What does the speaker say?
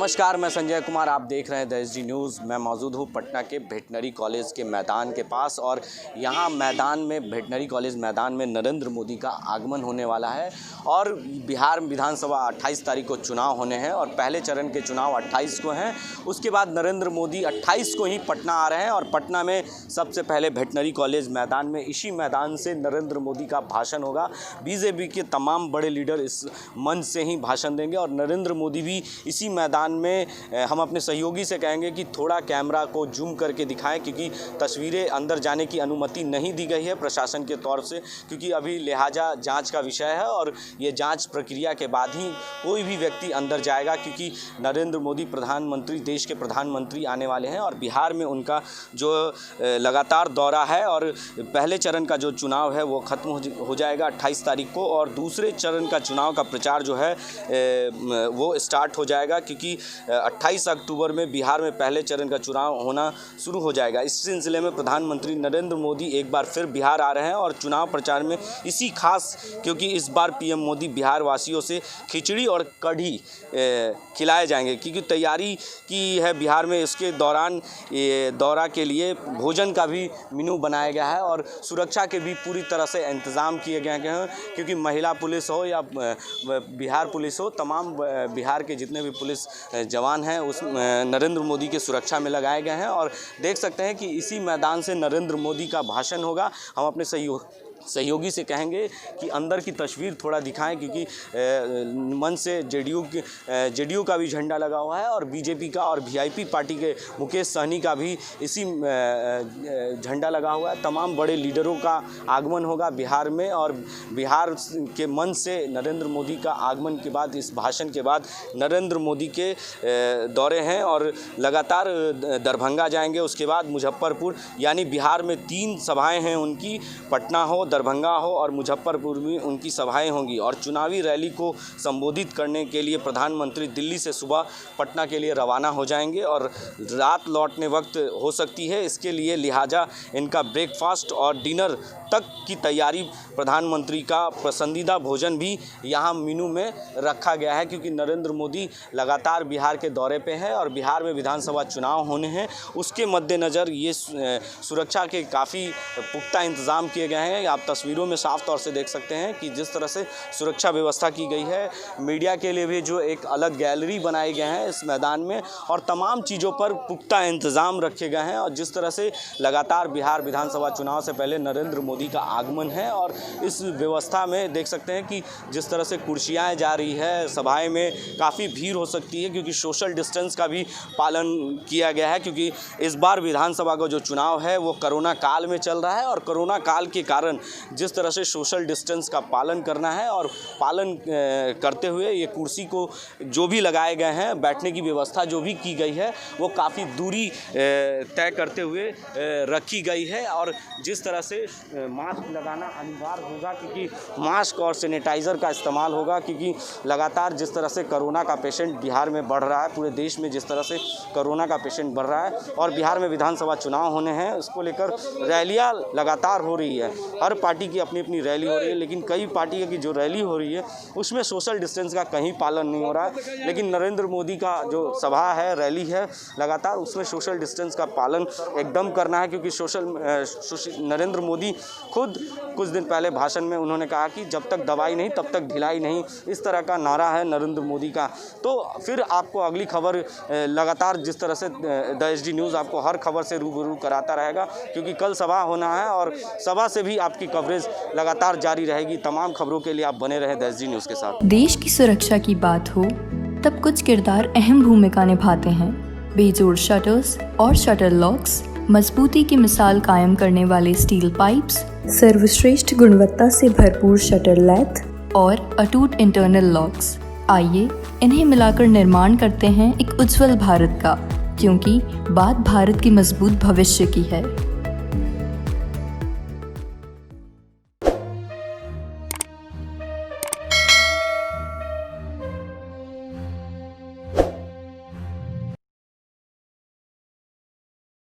नमस्कार, मैं संजय कुमार। आप देख रहे हैं द एसडी न्यूज़। मैं मौजूद हूँ पटना के वेटनरी कॉलेज के मैदान के पास और यहाँ मैदान में वेटनरी कॉलेज मैदान में नरेंद्र मोदी का आगमन होने वाला है और बिहार विधानसभा 28 तारीख को चुनाव होने हैं और पहले चरण के चुनाव 28 को हैं। उसके बाद नरेंद्र मोदी 28 को ही पटना आ रहे हैं और पटना में सबसे पहले वेटनरी कॉलेज मैदान में इसी मैदान से नरेंद्र मोदी का भाषण होगा। बीजेपी के तमाम बड़े लीडर इस मंच से ही भाषण देंगे और नरेंद्र मोदी भी इसी मैदान में हम अपने सहयोगी से कहेंगे कि थोड़ा कैमरा को जूम करके दिखाएं, क्योंकि तस्वीरें अंदर जाने की अनुमति नहीं दी गई है प्रशासन के तौर से, क्योंकि अभी लिहाजा जांच का विषय है और ये जांच प्रक्रिया के बाद ही कोई भी व्यक्ति अंदर जाएगा, क्योंकि नरेंद्र मोदी प्रधानमंत्री, देश के प्रधानमंत्री आने वाले हैं और बिहार में उनका जो लगातार दौरा है और पहले चरण का जो चुनाव है वो ख़त्म हो जाएगा 28 तारीख को और दूसरे चरण का चुनाव का प्रचार जो है वो स्टार्ट हो जाएगा, क्योंकि 28 अक्टूबर में बिहार में पहले चरण का चुनाव होना शुरू हो जाएगा। इस सिलसिले में प्रधानमंत्री नरेंद्र मोदी एक बार फिर बिहार आ रहे हैं और चुनाव प्रचार में इसी खास, क्योंकि इस बार पीएम मोदी बिहार वासियों से खिचड़ी और कढ़ी खिलाए जाएंगे, क्योंकि तैयारी की है बिहार में। इसके दौरान ये दौरा के लिए भोजन का भी मेनू बनाया गया है और सुरक्षा के भी पूरी तरह से इंतज़ाम किए गए हैं, क्योंकि महिला पुलिस हो या बिहार पुलिस हो, तमाम बिहार के जितने भी पुलिस जवान हैं उस नरेंद्र मोदी के सुरक्षा में लगाए गए हैं। और देख सकते हैं कि इसी मैदान से नरेंद्र मोदी का भाषण होगा। हम अपने सहयोगी से कहेंगे कि अंदर की तस्वीर थोड़ा दिखाएं, क्योंकि मंच से जेडीयू का भी झंडा लगा हुआ है और बीजेपी का और वीआईपी पार्टी के मुकेश सहनी का भी इसी झंडा लगा हुआ है। तमाम बड़े लीडरों का आगमन होगा बिहार में और बिहार के मंच से नरेंद्र मोदी का आगमन के बाद, इस भाषण के बाद नरेंद्र मोदी के दौरे हैं और लगातार दरभंगा जाएंगे, उसके बाद मुजफ्फरपुर, यानी बिहार में 3 सभाएँ हैं उनकी। पटना हो, दरभंगा हो और मुजफ्फरपुर में उनकी सभाएं होंगी और चुनावी रैली को संबोधित करने के लिए प्रधानमंत्री दिल्ली से सुबह पटना के लिए रवाना हो जाएंगे और रात लौटने वक्त हो सकती है। इसके लिए लिहाजा इनका ब्रेकफास्ट और डिनर तक की तैयारी, प्रधानमंत्री का पसंदीदा भोजन भी यहाँ मेनू में रखा गया है, क्योंकि नरेंद्र मोदी लगातार बिहार के दौरे पे हैं और बिहार में विधानसभा चुनाव होने हैं। उसके मद्देनज़र ये सुरक्षा के काफ़ी पुख्ता इंतज़ाम किए गए हैं। आप तस्वीरों में साफ तौर से देख सकते हैं कि जिस तरह से सुरक्षा व्यवस्था की गई है। मीडिया के लिए भी जो एक अलग गैलरी बनाई गए हैं इस मैदान में और तमाम चीज़ों पर पुख्ता इंतज़ाम रखे गए हैं और जिस तरह से लगातार बिहार विधानसभा चुनाव से पहले नरेंद्र मोदी का आगमन है और इस व्यवस्था में देख सकते हैं कि जिस तरह से कुर्सियाँ जा रही है, सभाएँ में काफ़ी भीड़ हो सकती है, क्योंकि सोशल डिस्टेंस का भी पालन किया गया है, क्योंकि इस बार विधानसभा का जो चुनाव है वो कोरोना काल में चल रहा है और कोरोना काल के कारण जिस तरह से सोशल डिस्टेंस का पालन करना है और पालन करते हुए ये कुर्सी को जो भी लगाए गए हैं, बैठने की व्यवस्था जो भी की गई है वो काफ़ी दूरी तय करते हुए रखी गई है और जिस तरह से मास्क लगाना अनिवार्य होगा, क्योंकि मास्क और सैनिटाइज़र का इस्तेमाल होगा, क्योंकि लगातार जिस तरह से कोरोना का पेशेंट बिहार में बढ़ रहा है, पूरे देश में जिस तरह से कोरोना का पेशेंट बढ़ रहा है और बिहार में विधानसभा चुनाव होने हैं, उसको लेकर रैलियाँ लगातार हो रही है। हर पार्टी की अपनी अपनी रैली हो रही है, लेकिन कई पार्टी की जो रैली हो रही है उसमें सोशल डिस्टेंस का कहीं पालन नहीं हो रहा है, लेकिन नरेंद्र मोदी का जो सभा है, रैली है, लगातार उसमें सोशल डिस्टेंस का पालन एकदम करना है, क्योंकि नरेंद्र मोदी खुद कुछ दिन पहले भाषण में उन्होंने कहा कि जब तक दवाई नहीं तब तक ढिलाई नहीं, इस तरह का नारा है नरेंद्र मोदी का। तो फिर आपको अगली खबर लगातार जिस तरह से द एसडी न्यूज़ आपको हर खबर से रूबरू कराता रहेगा, क्योंकि कल सभा होना है और सभा से भी आपकी कवरेज लगातार जारी रहेगी। तमाम खबरों के लिए आप बने रहे द एसडी न्यूज़ के साथ। देश की सुरक्षा की बात हो तब कुछ किरदार अहम भूमिका निभाते हैं। बेजोड़ शटर्स और शटर लॉक्स, मजबूती की मिसाल कायम करने वाले स्टील पाइप्स, सर्वश्रेष्ठ गुणवत्ता से भरपूर शटर लैथ और अटूट इंटरनल लॉक्स। आइए इन्हें मिलाकर निर्माण करते हैं एक उज्जवल भारत का, क्योंकि बात भारत की मजबूत भविष्य की है।